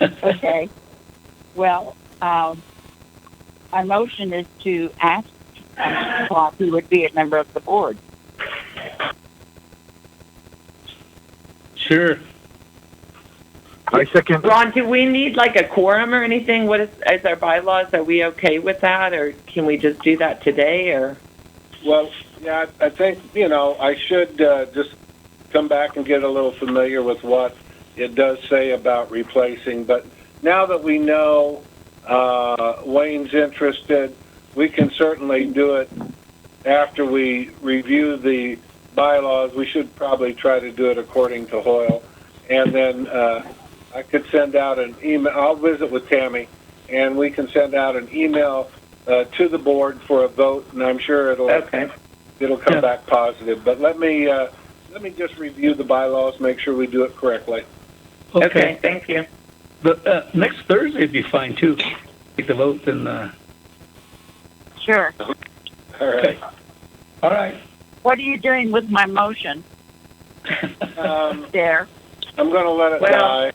S3: Okay. Well, my motion is to ask Clark who would be a member of the board.
S5: Sure.
S7: I second.
S2: Ron, do we need like a quorum or anything? What is our bylaws? Are we okay with that, or can we just do that today? Or
S1: well, yeah, I think I should just come back and get a little familiar with what it does say about replacing. But now that we know Wayne's interested, we can certainly do it after we review the bylaws. We should probably try to do it according to Hoyle. And then I could send out an email. I'll visit with Tammy, and we can send out an email to the board for a vote, and I'm sure it'll come back positive. But let me just review the bylaws, make sure we do it correctly.
S2: Okay, thank you.
S5: But next Thursday would be fine too. Take the vote and.
S3: Sure.
S1: All right.
S5: Okay. All right.
S3: What are you doing with my motion? There.
S1: I'm going to let it die.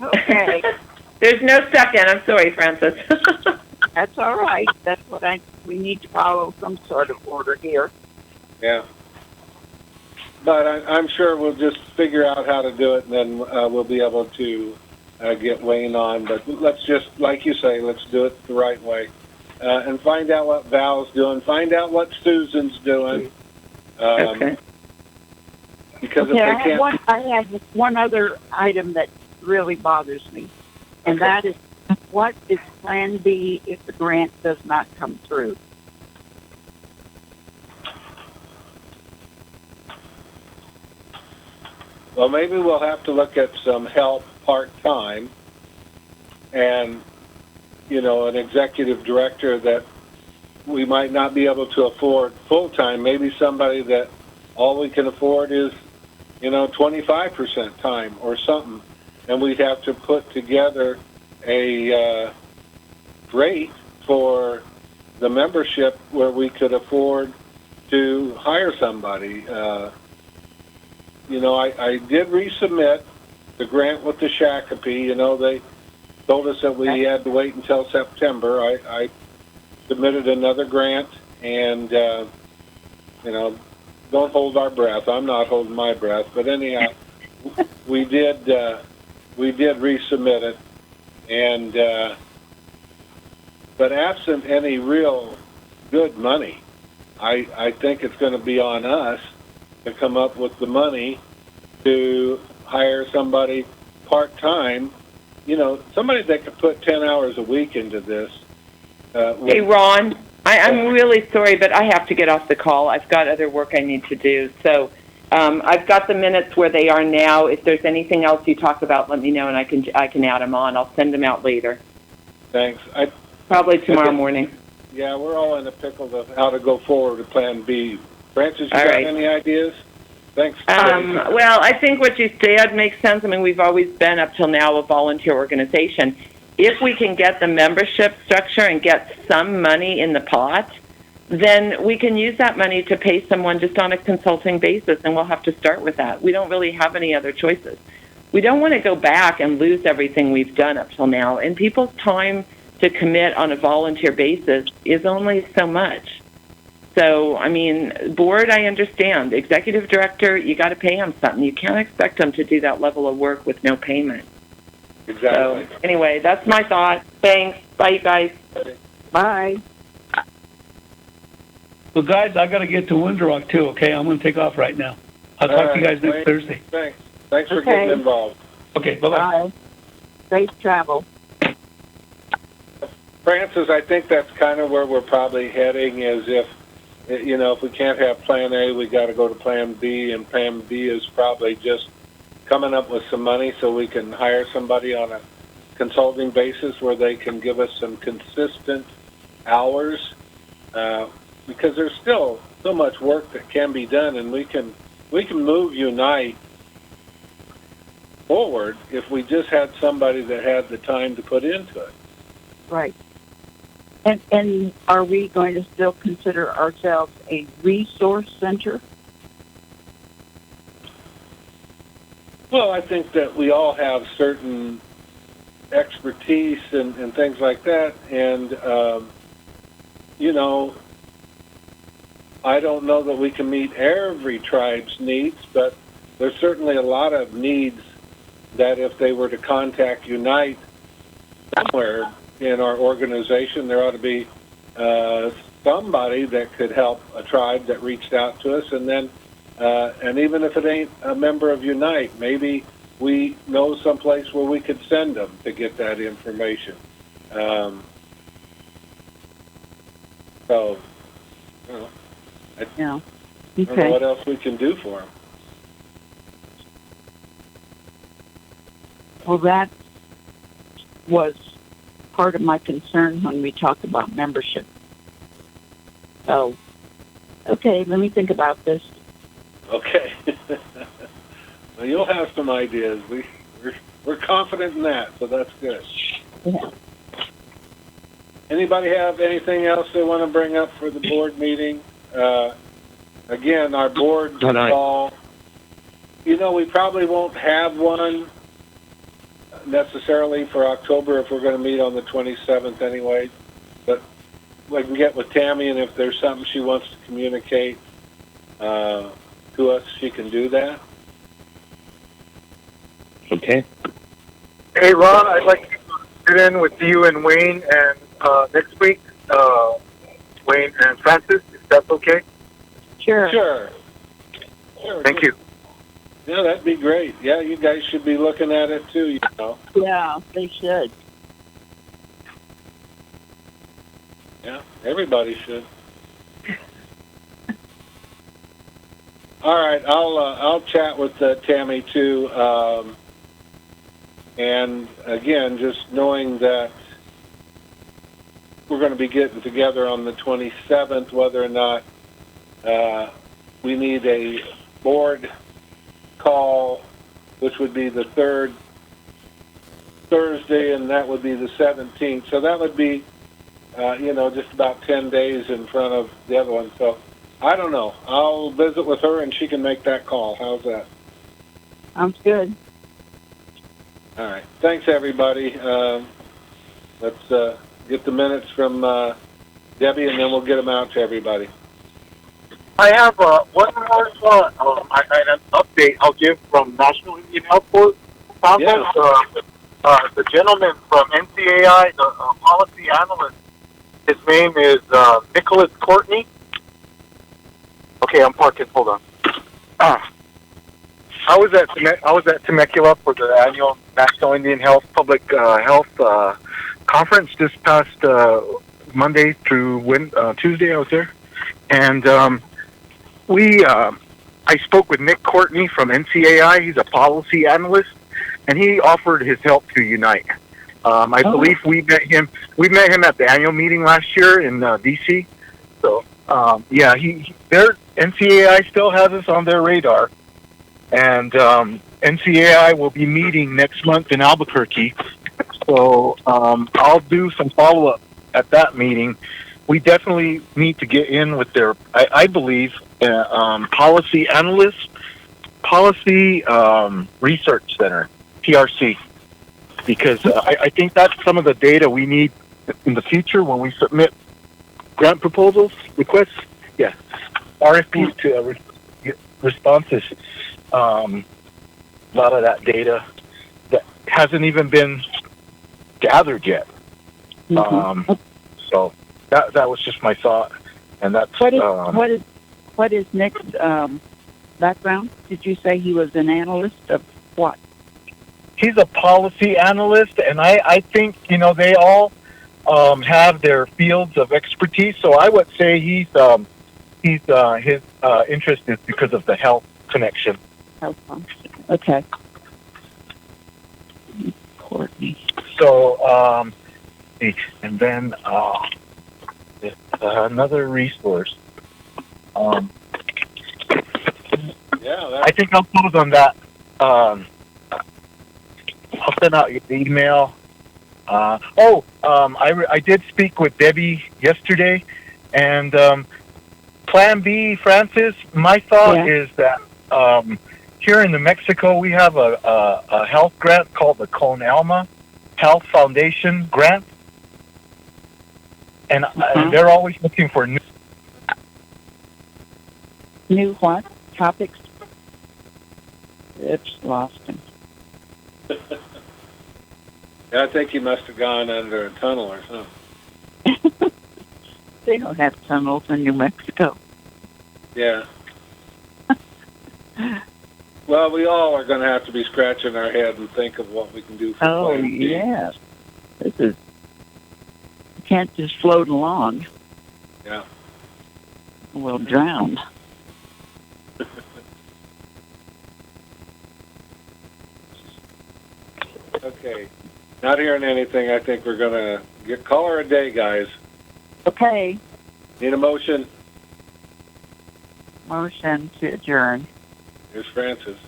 S3: Okay.
S2: There's no second. I'm sorry, Francis.
S3: That's all right. That's what we need to follow some sort of order here.
S1: Yeah. But I'm sure we'll just figure out how to do it, and then we'll be able to get Wayne on. But let's just, like you say, let's do it the right way. And find out what Val's doing. Find out what Susan's doing.
S2: Okay.
S1: Because if they can't...
S3: I have one other item that really bothers me, and that is, what is Plan B if the grant does not come through?
S1: Well, maybe we'll have to look at some help part-time and, an executive director that we might not be able to afford full-time. Maybe somebody that all we can afford is, 25% time or something, and we'd have to put together a rate for the membership where we could afford to hire somebody. I did resubmit the grant with the Shakopee. They told us that we had to wait until September. I submitted another grant, and don't hold our breath. I'm not holding my breath, but anyhow, we did resubmit it, and but absent any real good money, I think it's going to be on us to come up with the money to hire somebody part-time, somebody that could put 10 hours a week into this.
S2: Hey, Ron, I'm really sorry, but I have to get off the call. I've got other work I need to do. So I've got the minutes where they are now. If there's anything else you talk about, let me know, and I can add them on. I'll send them out later.
S1: Thanks.
S2: Probably tomorrow morning.
S1: Yeah, we're all in a pickle of how to go forward to Plan B. Francis, you got any ideas? Thanks.
S2: Well, I think what you said makes sense. I mean, we've always been, up till now, a volunteer organization. If we can get the membership structure and get some money in the pot, then we can use that money to pay someone just on a consulting basis, and we'll have to start with that. We don't really have any other choices. We don't want to go back and lose everything we've done up till now, and people's time to commit on a volunteer basis is only so much. So, I mean, board, I understand. Executive director, you got to pay them something. You can't expect them to do that level of work with no payment.
S1: Exactly.
S2: So, anyway, that's my thought. Thanks. Bye, you guys.
S3: Bye.
S5: Well, guys, I got to get to Windsor Rock, too, okay? I'm going to take off right now. I'll talk to you guys next Thursday.
S1: Thanks for getting involved.
S5: Okay, bye-bye.
S3: Bye. Safe travel.
S1: Francis, I think that's kind of where we're probably heading, is if we can't have Plan A, we got to go to Plan B, and Plan B is probably just coming up with some money so we can hire somebody on a consulting basis where they can give us some consistent hours, because there's still so much work that can be done, and we can move U.N.I.T.E forward if we just had somebody that had the time to put into it.
S3: Right. And are we going to still consider ourselves a resource center?
S1: Well, I think that we all have certain expertise and things like that, and I don't know that we can meet every tribe's needs, but there's certainly a lot of needs that if they were to contact U.N.I.T.E somewhere in our organization, there ought to be somebody that could help a tribe that reached out to us, and then and even if it ain't a member of U.N.I.T E, maybe we know someplace where we could send them to get that information. I don't know what else we can do for them.
S3: Well, that was part of my concern when we talked about membership. So, okay, let me think about this.
S1: Okay. Well, you'll have some ideas. We're confident in that, so that's good.
S3: Yeah.
S1: Anybody have anything else they want to bring up for the board meeting? Again, our board call, we probably won't have one necessarily for October if we're going to meet on the 27th anyway, but we can get with Tammy, and if there's something she wants to communicate to us, she can do that.
S6: Okay.
S7: Hey, Ron, I'd like to sit in with you and Wayne and next week, Wayne and Francis, if that's okay.
S3: Sure.
S7: Thank you.
S1: Yeah, that'd be great. Yeah, you guys should be looking at it too,
S3: Yeah, they should.
S1: Yeah, everybody should. All right, I'll chat with Tammy too, and again, just knowing that we're going to be getting together on the 27th, whether or not we need a board call, which would be the third Thursday, and that would be the 17th. So that would be, just about 10 days in front of the other one. So I don't know. I'll visit with her, and she can make that call. How's that?
S3: Sounds good.
S1: All right. Thanks, everybody. Let's get the minutes from Debbie, and then we'll get them out to everybody.
S7: I have one more an update I'll give from National Indian Health Board.
S1: Yeah.
S7: The gentleman from NCAI, the policy analyst, his name is Nicholas Courtney. Okay, I'm parking. Hold on. I was at Temecula for the annual National Indian Health Public Health Conference this past Monday through Tuesday. I was there, and I spoke with Nick Courtney from NCAI. He's a policy analyst, and he offered his help to U.N.I.T.E. I believe we met him at the annual meeting last year in D.C. So their NCAI still has us on their radar, and NCAI will be meeting next month in Albuquerque. So I'll do some follow-up at that meeting. We definitely need to get in with their, I believe, policy analyst, policy research center, PRC, because I think that's some of the data we need in the future when we submit grant proposals, requests, RFPs to responses. A lot of that data that hasn't even been gathered yet. So that was just my thought, and that's
S3: what is Nick's background? Did you say he was an analyst of what?
S7: He's a policy analyst, and I think they all have their fields of expertise. So I would say his interest is because of the health connection.
S3: Health function. Okay. Courtney.
S7: So and then another resource. I think I'll close on that. I'll send out the email. I did speak with Debbie yesterday, and Plan B, Francis, my thought is that here in New Mexico we have a health grant called the CONALMA Health Foundation Grant, and they're always looking for
S3: new what topics. It's lost him.
S1: I think he must have gone under a tunnel or something.
S3: They don't have tunnels in New Mexico.
S1: Yeah. Well, we all are going to have to be scratching our head and think of what we can do for
S3: Oh, yes. You can't just float along.
S1: Yeah.
S3: We'll drown.
S1: Okay. Not hearing anything. I think we're going to call her a day, guys.
S3: Okay.
S1: Need a motion?
S3: Motion to adjourn.
S1: Here's Francis.